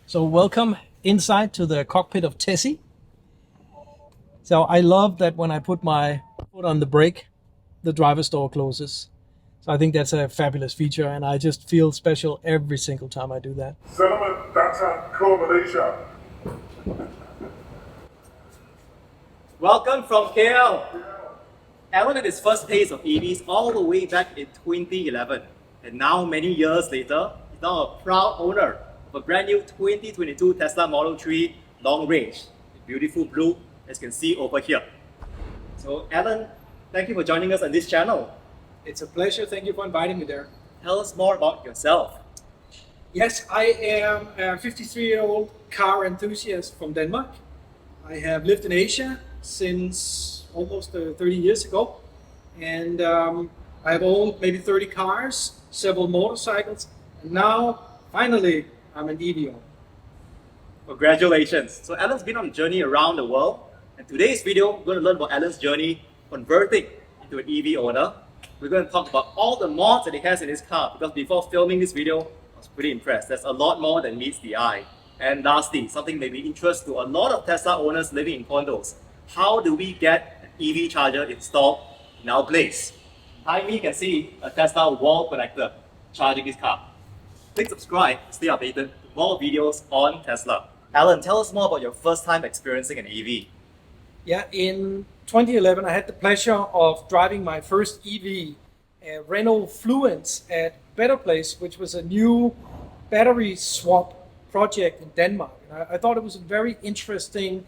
So welcome inside to the cockpit of Tessie. So I love that when I put my foot on the brake, the driver's door closes. So I think that's a fabulous feature, and I just feel special every single time I do that. Sentiment, Daren, Malaysia. Welcome from KL. Alan had his first taste of EVs all the way back in 2011. And now, many years later, he's now a proud owner of a brand new 2022 Tesla Model 3 long range, in beautiful blue, as you can see over here. So Alan, thank you for joining us on this channel. It's a pleasure. Thank you for inviting me there. Tell us more about yourself. Yes, I am a 53-year-old car enthusiast from Denmark. I have lived in Asia since almost 30 years ago, and I have owned maybe 30 cars, several motorcycles, and now finally I'm an EV owner. Congratulations. So Alan's been on a journey around the world, and today's video we're going to learn about Alan's journey converting into an EV owner. We're going to talk about all the mods that he has in his car, because before filming this video I was pretty impressed. There's a lot more than meets the eye. And lastly, something maybe interest to a lot of Tesla owners living in condos. How do we get an EV charger installed in our place? Behind me you can see a Tesla wall connector charging his car. Click subscribe to stay updated to more videos on Tesla. Alan, tell us more about your first time experiencing an EV. Yeah, in 2011 I had the pleasure of driving my first EV, a Renault Fluence at Better Place, which was a new battery swap project in Denmark. And I thought it was a very interesting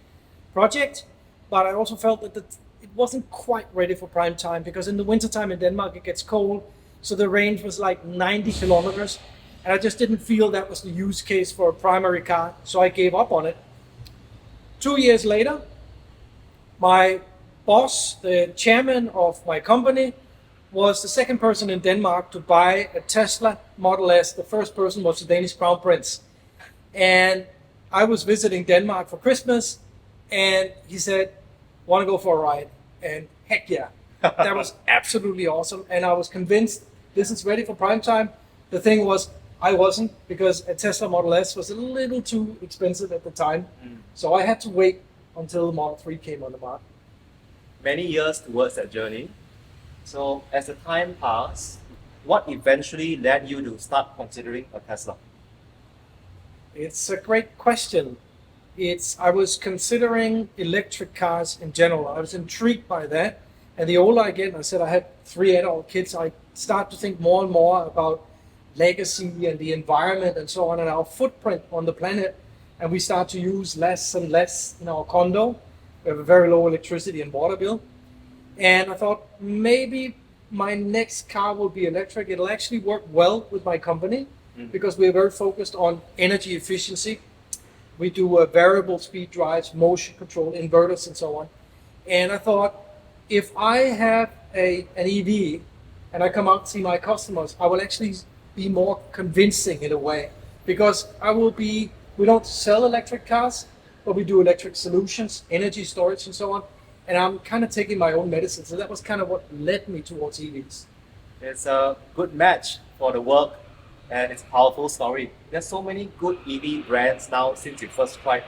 project, but I also felt that it wasn't quite ready for prime time, because in the wintertime in Denmark it gets cold, so the range was like 90 kilometers, and I just didn't feel that was the use case for a primary car, so I gave up on it. 2 years later, my boss, the chairman of my company, was the second person in Denmark to buy a Tesla Model S. The first person was the Danish Crown Prince. And I was visiting Denmark for Christmas, and he said, "Want to go for a ride?" And heck yeah, that was absolutely awesome. And I was convinced this is ready for prime time. The thing was, I wasn't, because a Tesla Model S was a little too expensive at the time. So I had to wait until the Model 3 came on the market. Many years towards that journey. So as the time passed, what eventually led you to start considering a Tesla? It's a great question. I was considering electric cars in general. I was intrigued by that. And the older I get, and I said I had 3 adult kids, I start to think more and more about legacy and the environment and so on, and our footprint on the planet. And we start to use less and less in our condo. We have a very low electricity and water bill. And I thought maybe my next car will be electric. It'll actually work well with my company, because we're very focused on energy efficiency. We do variable speed drives, motion control, inverters, and so on. And I thought, if I have an EV and I come out and see my customers, I will actually be more convincing in a way, because we don't sell electric cars, but we do electric solutions, energy storage, and so on. And I'm kind of taking my own medicine. So that was kind of what led me towards EVs. It's a good match for the work, and it's a powerful story. There's so many good EV brands now since you first tried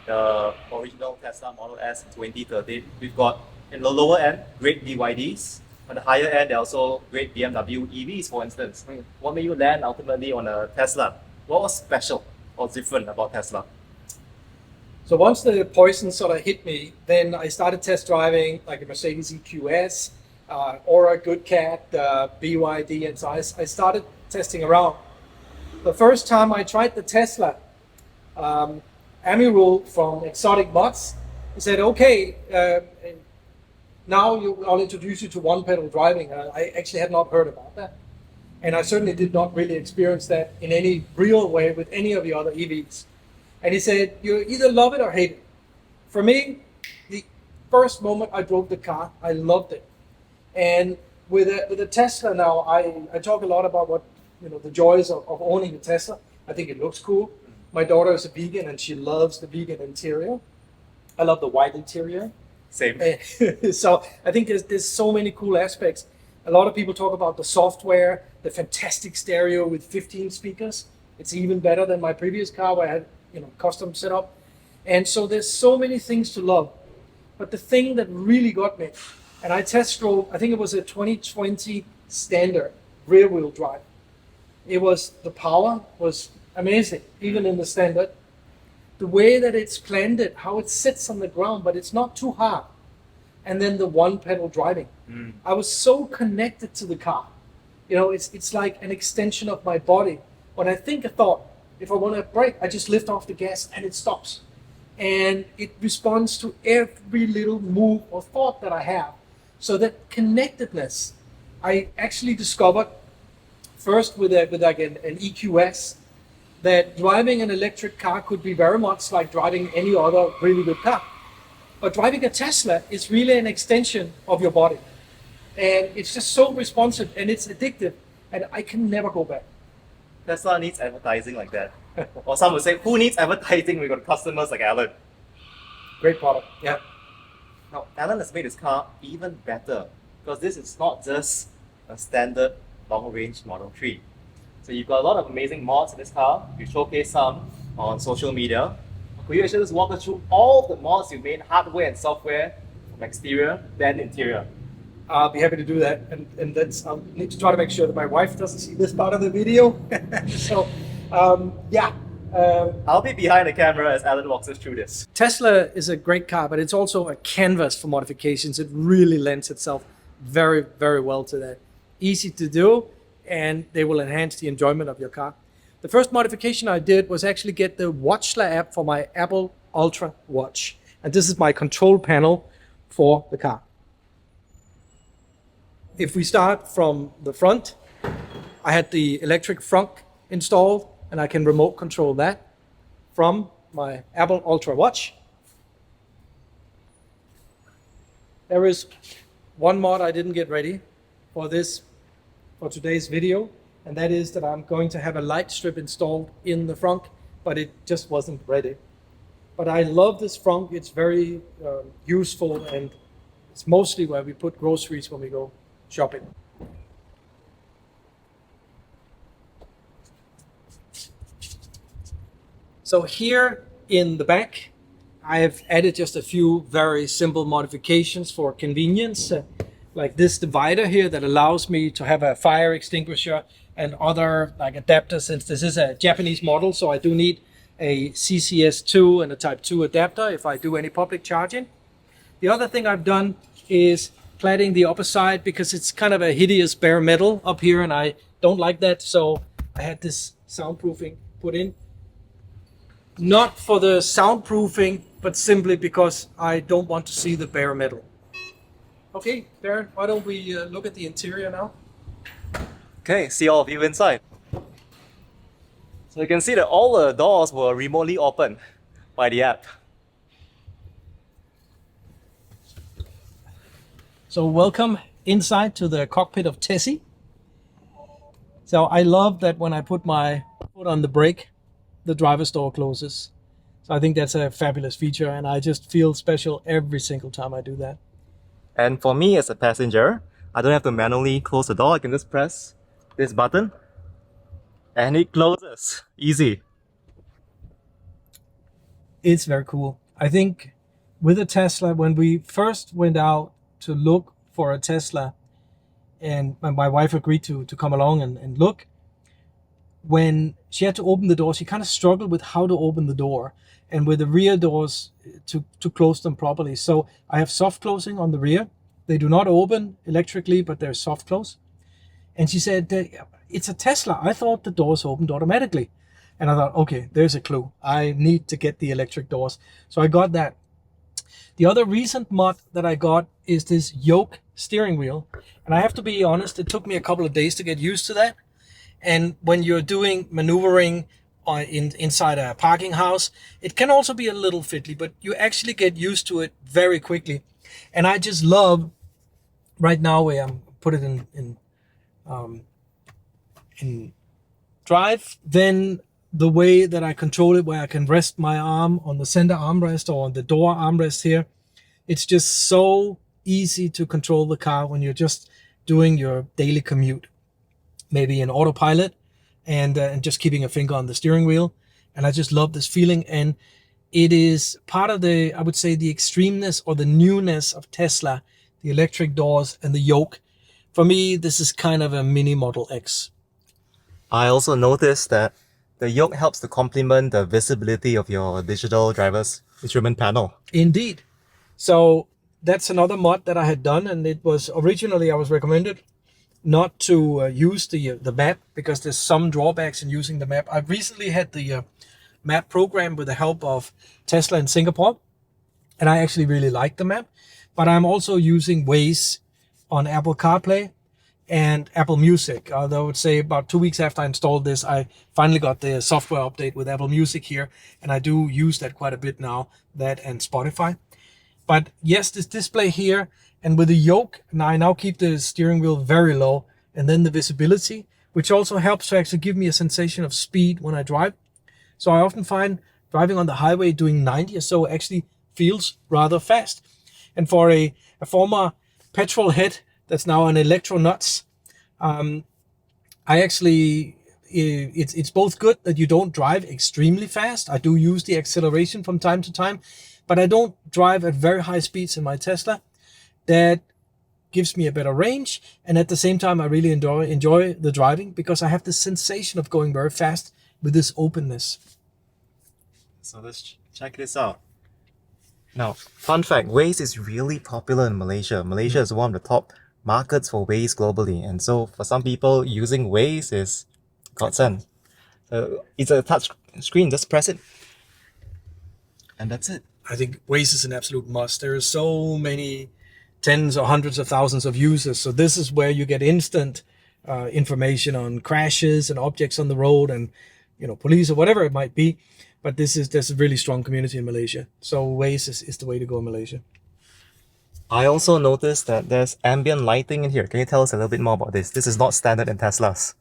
the original Tesla Model S in 2013. We've got, in the lower end, great BYDs. On the higher end, there are also great BMW EVs, for instance. What made you land ultimately on a Tesla? What was special or different about Tesla? So once the poison sort of hit me, then I started test driving like a Mercedes EQS, or a Good Cat, BYD, and so I started testing around. The first time I tried the Tesla, Amirul from Exotic Mods, he said, "Okay, now I'll introduce you to one-pedal driving." I actually had not heard about that, and I certainly did not really experience that in any real way with any of the other EVs. And he said, "You either love it or hate it." For me, the first moment I drove the car, I loved it. And with a Tesla now, I talk a lot about the joys of owning a Tesla. I think it looks cool. My daughter is a vegan, and she loves the vegan interior. I love the white interior. Same. So I think there's so many cool aspects. A lot of people talk about the software, the fantastic stereo with 15 speakers. It's even better than my previous car, where I had custom setup. And so there's so many things to love. But the thing that really got me, and I test drove, I think it was a 2020 standard rear wheel drive. The power was amazing, even in the standard. The way that it's planted, how it sits on the ground, but it's not too hard. And then the one pedal driving. I was so connected to the car. It's like an extension of my body. When I think a thought, if I want to brake, I just lift off the gas and it stops. And it responds to every little move or thought that I have. So that connectedness, I actually discovered first with like an EQS, that driving an electric car could be very much like driving any other really good car. But driving a Tesla is really an extension of your body. And it's just so responsive and it's addictive, and I can never go back. Tesla needs advertising like that. Or some would say, who needs advertising? We got customers like Alan. Great product. Yeah. Now, Alan has made his car even better because this is not just a standard long-range Model 3. So you've got a lot of amazing mods in this car. You showcase some on social media. Could you actually just walk us through all the mods you made, hardware and software, from exterior, then interior? I'll be happy to do that, and that's I'll need to try to make sure that my wife doesn't see this part of the video. So, yeah. I'll be behind the camera as Alan walks us through this. Tesla is a great car, but it's also a canvas for modifications. It really lends itself very, very well to that. Easy to do, and they will enhance the enjoyment of your car. The first modification I did was actually get the Watchler app for my Apple Ultra watch. And this is my control panel for the car. If we start from the front, I had the electric front installed, and I can remote control that from my Apple Ultra watch. There is one mod I didn't get ready for today's video, and that is that I'm going to have a light strip installed in the front, but it just wasn't ready. But I love this front. It's very useful, and it's mostly where we put groceries when we go shopping. So here in the back, I have added just a few very simple modifications for convenience, like this divider here that allows me to have a fire extinguisher and other like adapters, since this is a Japanese model, so I do need a CCS2 and a Type 2 adapter if I do any public charging. The other thing I've done is cladding the upper side because it's kind of a hideous bare metal up here and I don't like that, so I had this soundproofing put in. Not for the soundproofing, but simply because I don't want to see the bare metal. Okay, Daren, why don't we look at the interior now? Okay, see all of you inside. So you can see that all the doors were remotely opened by the app. So welcome inside to the cockpit of Tessie. So I love that when I put my foot on the brake, the driver's door closes. So I think that's a fabulous feature, and I just feel special every single time I do that. And for me as a passenger, I don't have to manually close the door. I can just press this button and it closes. Easy. It's very cool. I think with a Tesla, when we first went out to look for a Tesla, and my wife agreed to come along and look, when she had to open the door, she kind of struggled with how to open the door and with the rear doors to close them properly. So I have soft closing on the rear. They do not open electrically, but they're soft close. And she said, it's a Tesla. I thought the doors opened automatically. And I thought, okay, there's a clue. I need to get the electric doors. So I got that. The other recent mod that I got is this yoke steering wheel. And I have to be honest, it took me a couple of days to get used to that. And when you're doing maneuvering inside a parking house, it can also be a little fiddly, but you actually get used to it very quickly. And I just love, right now where I'm put it in drive, then the way that I control it, where I can rest my arm on the center armrest or on the door armrest here. It's just so easy to control the car when you're just doing your daily commute, maybe in autopilot and just keeping a finger on the steering wheel. And I just love this feeling. And it is part of the, I would say, the extremeness or the newness of Tesla, the electric doors and the yoke. For me, this is kind of a mini Model X. I also noticed that the yoke helps to complement the visibility of your digital driver's instrument panel. Indeed. So that's another mod that I had done, and it was originally I was recommended not to use the map because there's some drawbacks in using the map. I've recently had the map program with the help of Tesla in Singapore, and I actually really like the map. But I'm also using Waze on Apple CarPlay and Apple Music. Although I would say about 2 weeks after I installed this, I finally got the software update with Apple Music here, and I do use that quite a bit now, that and Spotify. But yes, this display here, and with the yoke, I now keep the steering wheel very low, and then the visibility, which also helps to actually give me a sensation of speed when I drive. So I often find driving on the highway doing 90 or so actually feels rather fast. And for a former petrol head that's now an electro nuts, I actually, it's both good that you don't drive extremely fast. I do use the acceleration from time to time, but I don't drive at very high speeds in my Tesla. That gives me a better range, and at the same time I really enjoy the driving because I have the sensation of going very fast with this openness. So let's check this out. Now, fun fact, Waze is really popular in Malaysia. Malaysia is one of the top markets for Waze globally, and so for some people, using Waze is godsend. So it's a touch screen, just press it, and that's it. I think Waze is an absolute must. There are so many tens or hundreds of thousands of users, so this is where you get instant information on crashes and objects on the road, and police or whatever it might be. But there's a really strong community in Malaysia, so Waze is the way to go in Malaysia. I also noticed that there's ambient lighting in here. Can you tell us a little bit more about this? This is not standard in Teslas.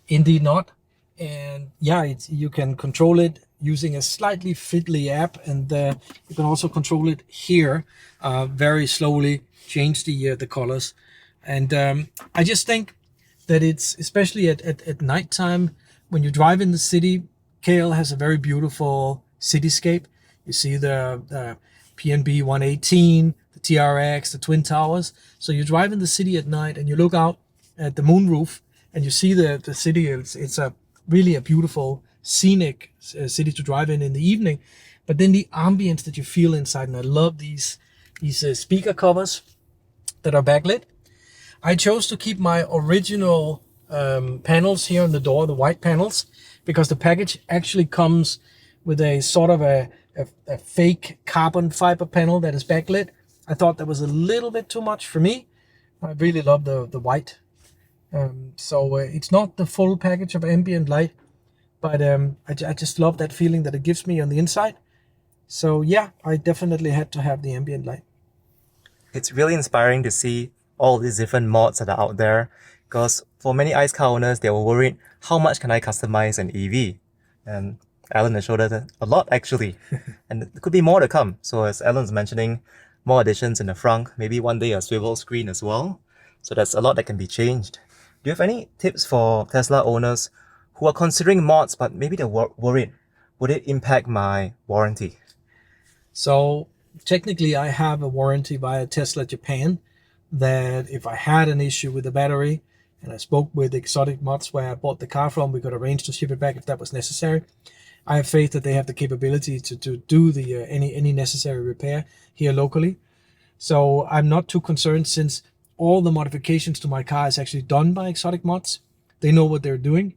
Indeed not. And yeah, you can control it using a slightly fiddly app, and you can also control it here very slowly, change the colors. And I just think that it's, especially at nighttime, when you drive in the city, KL has a very beautiful cityscape. You see the PNB 118, the TRX, the Twin Towers. So you drive in the city at night and you look out at the moonroof and you see the city. It's really a beautiful, scenic city to drive in the evening. But then the ambience that you feel inside, and I love these speaker covers that are backlit. I chose to keep my original panels here on the door, the white panels, because the package actually comes with a sort of a fake carbon fiber panel that is backlit. I thought that was a little bit too much for me. I really love the white. So it's not the full package of ambient light, but I just love that feeling that it gives me on the inside. So yeah, I definitely had to have the ambient light. It's really inspiring to see all these different mods that are out there, because for many ICE car owners, they were worried, how much can I customize an EV? And Alan has showed us a lot actually, and there could be more to come. So as Alan's mentioning, more additions in the front, maybe one day a swivel screen as well. So that's a lot that can be changed. Do you have any tips for Tesla owners who are considering mods, but maybe they're worried, would it impact my warranty? So technically I have a warranty via Tesla Japan, that if I had an issue with the battery, and I spoke with Exotic Mods where I bought the car from, we could arrange to ship it back if that was necessary. I have faith that they have the capability to do the any necessary repair here locally. So I'm not too concerned, since all the modifications to my car is actually done by Exotic Mods. They know what they're doing.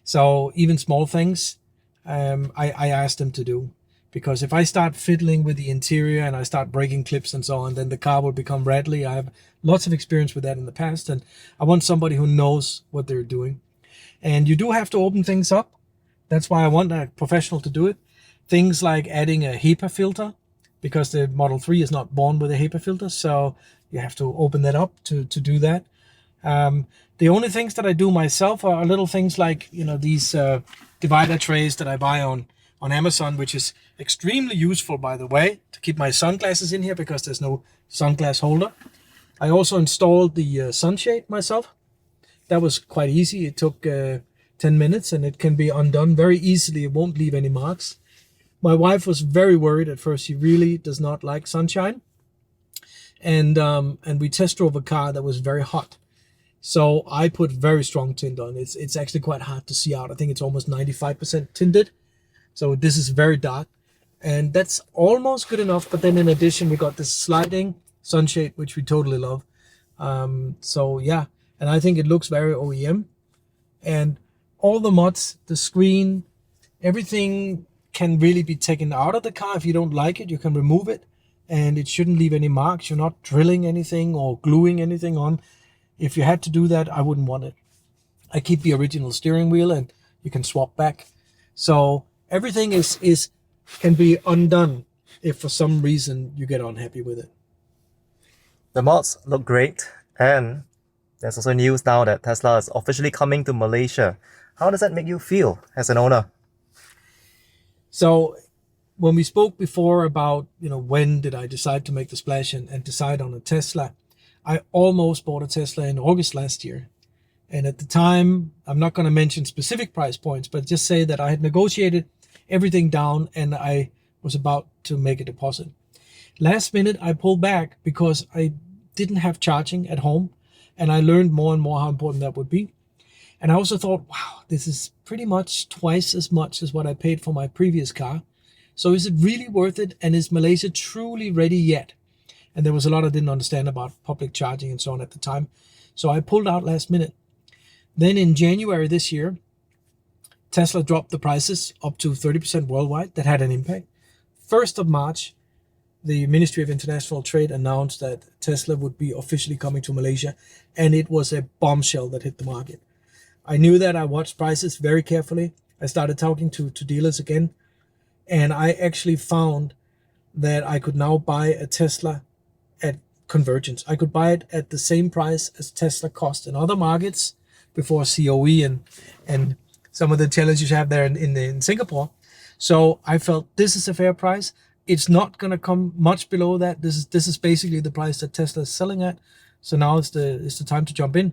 So even small things, I asked them to do. Because if I start fiddling with the interior and I start breaking clips and so on, then the car will become rattly. I have lots of experience with that in the past, and I want somebody who knows what they're doing. And you do have to open things up. That's why I want a professional to do it. Things like adding a HEPA filter, because the Model 3 is not born with a HEPA filter, so you have to open that up to do that. The only things that I do myself are little things like, these divider trays that I buy on Amazon, which is extremely useful, by the way, to keep my sunglasses in here because there's no sunglass holder. I also installed the sunshade myself. That was quite easy. It took 10 minutes and it can be undone very easily. It won't leave any marks. My wife was very worried at first. She really does not like sunshine. And we test drove a car that was very hot. So I put very strong tint on. It's actually quite hard to see out. I think it's almost 95% tinted. So this is very dark. And that's almost good enough. But then in addition, we got this sliding sunshade, which we totally love. So yeah, and I think it looks very OEM. And all the mods, the screen, everything can really be taken out of the car. If you don't like it, you can remove it. And it shouldn't leave any marks. You're not drilling anything or gluing anything on. If you had to do that, I wouldn't want it. I keep the original steering wheel and you can swap back. So everything can be undone if for some reason you get unhappy with it. The mods look great, and there's also news now that Tesla is officially coming to Malaysia. How does that make you feel as an owner? So when we spoke before about, when did I decide to make the splash and decide on a Tesla, I almost bought a Tesla in August last year. And at the time, I'm not going to mention specific price points, but just say that I had negotiated everything down and I was about to make a deposit. Last minute, I pulled back because I didn't have charging at home. And I learned more and more how important that would be. And I also thought, wow, this is pretty much twice as much as what I paid for my previous car. So is it really worth it? And is Malaysia truly ready yet? And there was a lot I didn't understand about public charging and so on at the time. So I pulled out last minute. Then in January this year, Tesla dropped the prices up to 30% worldwide. That had an impact. 1st of March, the Ministry of International Trade announced that Tesla would be officially coming to Malaysia. And it was a bombshell that hit the market. I knew that. I watched prices very carefully. I started talking to dealers again. And I actually found that I could now buy a Tesla at convergence. I could buy it at the same price as Tesla cost in other markets before COE and some of the challenges you have there in Singapore. So I felt this is a fair price. It's not going to come much below that. This is basically the price that Tesla is selling at. So now it's the time to jump in.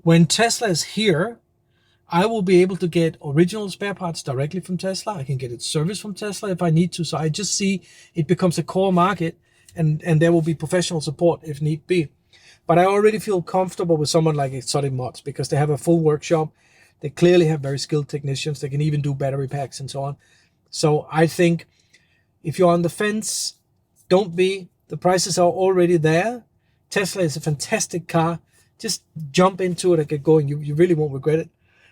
When Tesla is here, I will be able to get original spare parts directly from Tesla. I can get it serviced from Tesla if I need to. So I just see it becomes a core market and there will be professional support if need be. But I already feel comfortable with someone like Exotic Mods because they have a full workshop. They clearly have very skilled technicians. They can even do battery packs and so on. So I think if you're on the fence, don't be. The prices are already there. Tesla is a fantastic car. Just jump into it and get going. You really won't regret it.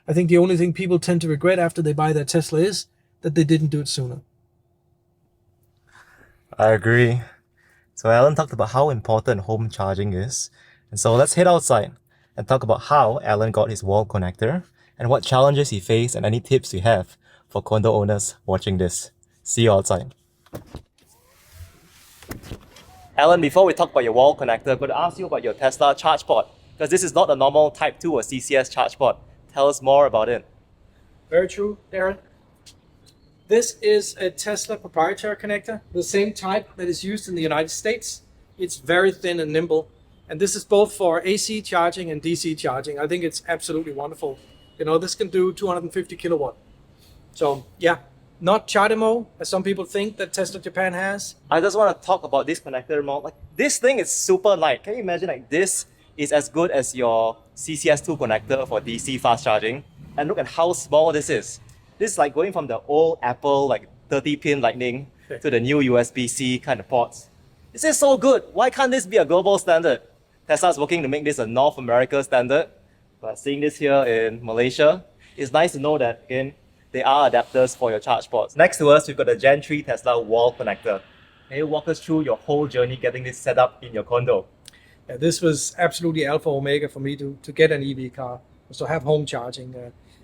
I think the only thing people tend to regret after they buy their Tesla is that they didn't do it sooner. I agree. So Alan talked about how important home charging is. And so let's head outside and talk about how Alan got his wall connector and what challenges he faced and any tips you have for condo owners watching this. See you outside. Alan, before we talk about your wall connector, I'm going to ask you about your Tesla charge port, because this is not a normal Type 2 or CCS charge port. Tell us more about it. Very true, Daren. This is a Tesla proprietary connector, the same type that is used in the United States. It's very thin and nimble. And this is both for AC charging and DC charging. I think it's absolutely wonderful. This can do 250 kilowatt. So yeah, not CHAdeMO, as some people think that Tesla Japan has. I just want to talk about this connector more. Like, this thing is super light. Can you imagine this is as good as your CCS2 connector for DC fast charging? And look at how small this is. This is like going from the old Apple 30-pin lightning to the new USB-C kind of ports. This is so good. Why can't this be a global standard? Tesla is working to make this a North America standard. But seeing this here in Malaysia, it's nice to know that, again, there are adapters for your charge ports. Next to us, we've got the Gen 3 Tesla wall connector. Can you walk us through your whole journey getting this set up in your condo? Yeah, this was absolutely alpha omega for me to get an EV car, was to have home charging.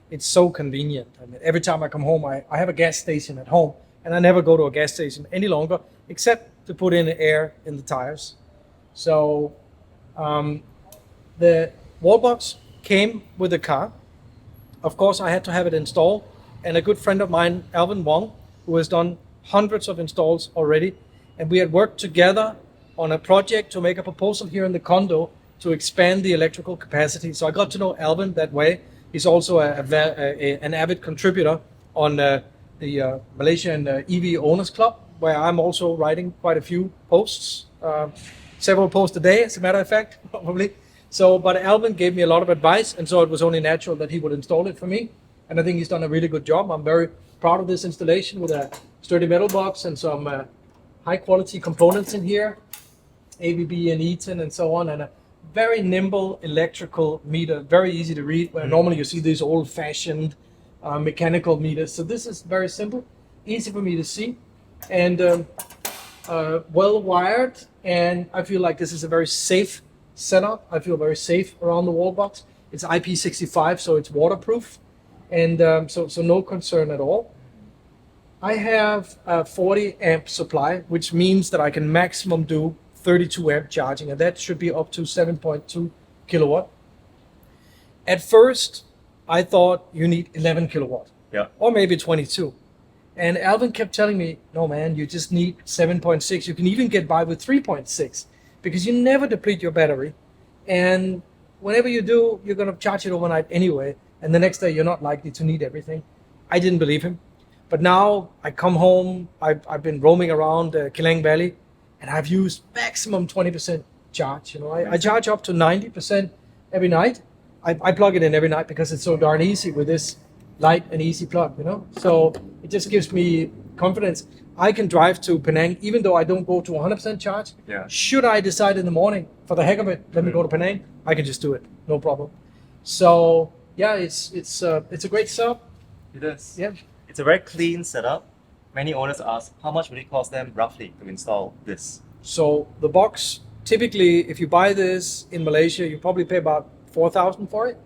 It's so convenient. I mean, every time I come home, I have a gas station at home, and I never go to a gas station any longer, except to put in air in the tires. So the wall box came with the car. Of course, I had to have it installed, and a good friend of mine, Alvin Wong, who has done hundreds of installs already, and we had worked together on a project to make a proposal here in the condo to expand the electrical capacity. So I got to know Alvin that way. He's also an avid contributor on the Malaysian EV Owners Club, where I'm also writing quite a few posts, several posts a day, as a matter of fact, probably. So, but Alvin gave me a lot of advice, and so it was only natural that he would install it for me. And I think he's done a really good job. I'm very proud of this installation with a sturdy metal box and some high quality components in here, ABB and Eaton and so on, and a very nimble electrical meter, very easy to read, where normally you see these old fashioned mechanical meters. So this is very simple, easy for me to see, and well wired, and I feel like this is a very safe setup. I feel very safe around the wall box. It's IP65, so it's waterproof, and so no concern at all. I have a 40 amp supply, which means that I can maximum do 32 amp charging, and that should be up to 7.2 kilowatt. At first, I thought you need 11 kilowatt, or maybe 22. And Alvin kept telling me, no man, you just need 7.6. You can even get by with 3.6 because you never deplete your battery. And whenever you do, you're going to charge it overnight anyway. And the next day, you're not likely to need everything. I didn't believe him. But now I come home, I've been roaming around Klang Valley, and I've used maximum 20% charge. You know, I charge up to 90% every night. I plug it in every night because it's so darn easy with this light and easy plug, you know. So it just gives me confidence. I can drive to Penang even though I don't go to 100% charge. Should I decide in the morning, for the heck of it, let me go to Penang, I can just do it, no problem. So yeah, it's a great setup. It is. Yeah. It's a very clean setup. Many owners ask, how much would it cost them roughly to install this? So the box, typically, if you buy this in Malaysia, you probably pay about 4,000 for it.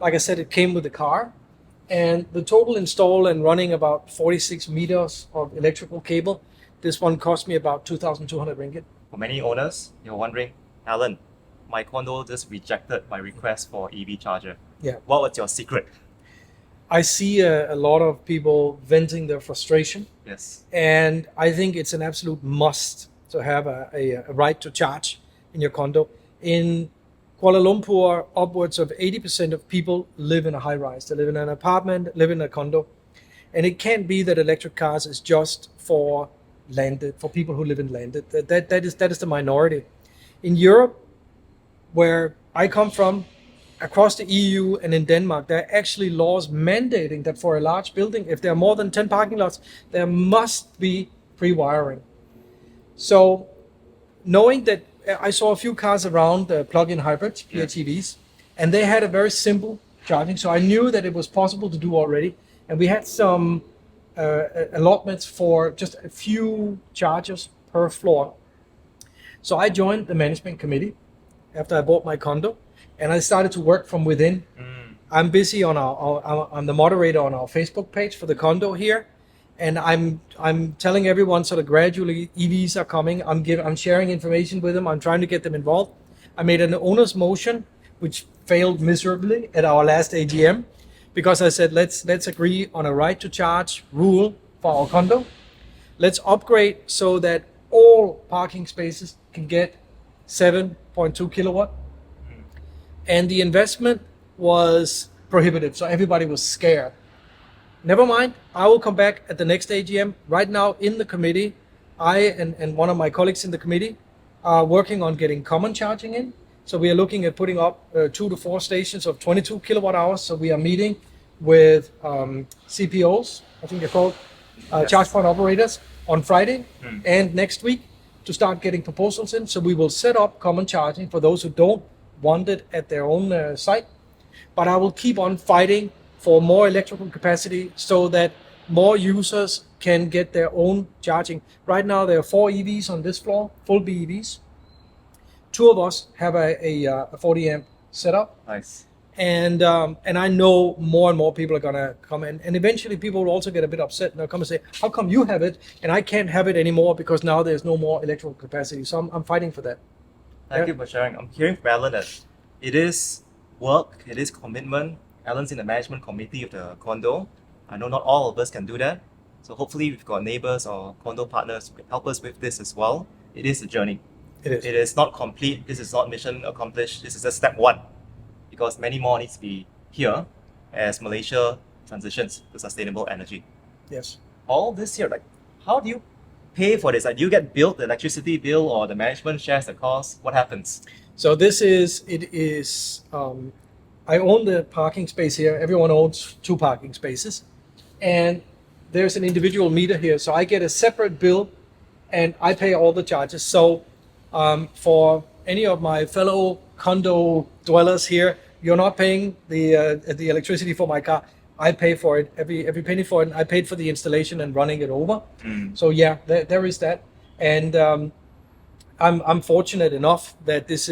Like I said, it came with the car, and the total install and running about 46 meters of electrical cable. This one cost me about 2,200 ringgit. For many owners, you're wondering, Alan, my condo just rejected my request for EV charger. Yeah. What was your secret? I see a lot of people venting their frustration. Yes. And I think it's an absolute must to have a right to charge in your condo. In Kuala Lumpur, upwards of 80% of people live in a high rise. They live in an apartment, live in a condo. And it can't be that electric cars is just for people who live in landed. That is the minority. In Europe, where I come from, across the EU and in Denmark, there are actually laws mandating that for a large building, if there are more than 10 parking lots, there must be pre-wiring. So knowing that, I saw a few cars around plug-in hybrids, PHEVs, and they had a very simple charging. So I knew that it was possible to do already. And we had some allotments for just a few chargers per floor. So I joined the management committee after I bought my condo, and I started to work from within. I'm busy on I'm the moderator on our Facebook page for the condo here, and I'm telling everyone sort of gradually EVs are coming. I'm sharing information with them. I'm trying to get them involved. I made an owner's motion, which failed miserably at our last AGM, because I said let's agree on a right to charge rule for our condo. Let's upgrade so that all parking spaces can get 7.2 kilowatt. And the investment was prohibitive, so everybody was scared. Never mind, I will come back at the next AGM. Right now in the committee, I and one of my colleagues in the committee are working on getting common charging in. So we are looking at putting up 2 to 4 stations of 22 kilowatt hours. So we are meeting with CPOs, I think they're called, charge point operators, on Friday and next week to start getting proposals in. So we will set up common charging for those who don't want it at their own site. But I will keep on fighting for more electrical capacity so that more users can get their own charging. Right now there are 4 EVs on this floor, full BEVs. 2 of us have a 40 amp setup. Nice. And I know more and more people are gonna come in, and eventually people will also get a bit upset, and they'll come and say, how come you have it and I can't have it anymore because now there's no more electrical capacity. So I'm fighting for that. Thank you for sharing. I'm hearing from Alan that it is work, it is commitment. Alan's in the management committee of the condo. I know not all of us can do that. So hopefully we've got neighbors or condo partners who can help us with this as well. It is a journey. It is not complete. This is not mission accomplished. This is just step 1. Because many more needs to be here as Malaysia transitions to sustainable energy. Yes. All this here, like, how do you pay for this? Like, do you get billed the electricity bill or the management shares the cost? What happens? So I own the parking space here. Everyone owns 2 parking spaces. And there's an individual meter here. So I get a separate bill and I pay all the charges. So for any of my fellow condo dwellers here, you're not paying the electricity for my car. I pay for it, every penny for it. And I paid for the installation and running it over. So yeah, there is that. And I'm fortunate enough that it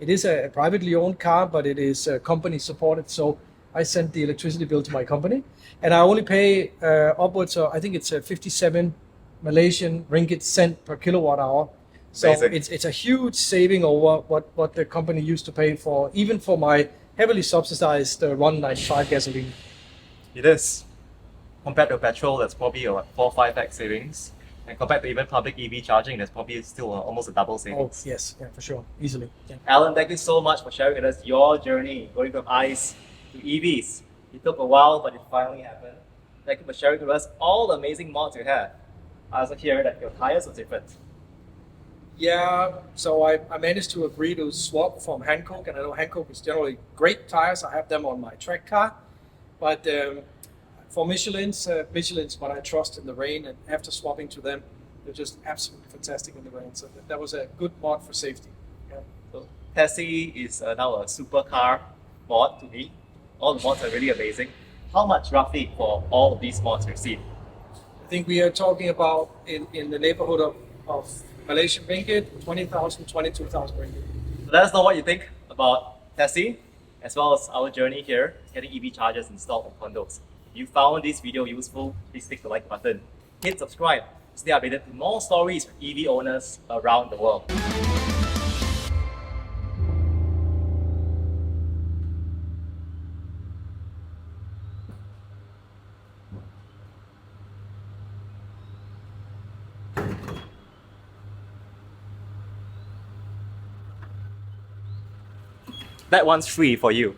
is a privately owned car, but it is company supported. So I send the electricity bill to my company, and I only pay upwards of, I think it's 57 Malaysian ringgit cent per kilowatt hour. So Amazing. it's a huge saving over what the company used to pay for, even for my heavily subsidized RON 95 gasoline. It is. Compared to petrol, that's probably a 4-5x savings. And compared to even public EV charging, there's probably still almost a double Oh savings. yes, yeah, for sure, easily. Yeah. Alan, thank you so much for sharing with us your journey going from ICE to EVs. It took a while, but it finally happened. Thank you for sharing with us all the amazing mods you have. I also hear that your tires were different. Yeah, so I managed to agree to swap from Hankook, and I know Hankook is generally great tires. I have them on my track car, but for Michelin's what I trust in the rain, and after swapping to them, they're just absolutely fantastic in the rain. So that was a good mod for safety. Yeah. So Tessie is now a supercar mod to me. All the mods are really amazing. How much roughly for all of these mods you receive? I think we are talking about in the neighborhood of Malaysian ringgit, 20,000, 22,000 ringgit. So let us know what you think about Tessie, as well as our journey here getting EV chargers installed on condos. If you found this video useful, please click the like button. Hit subscribe to stay updated to more stories with EV owners around the world. That one's free for you.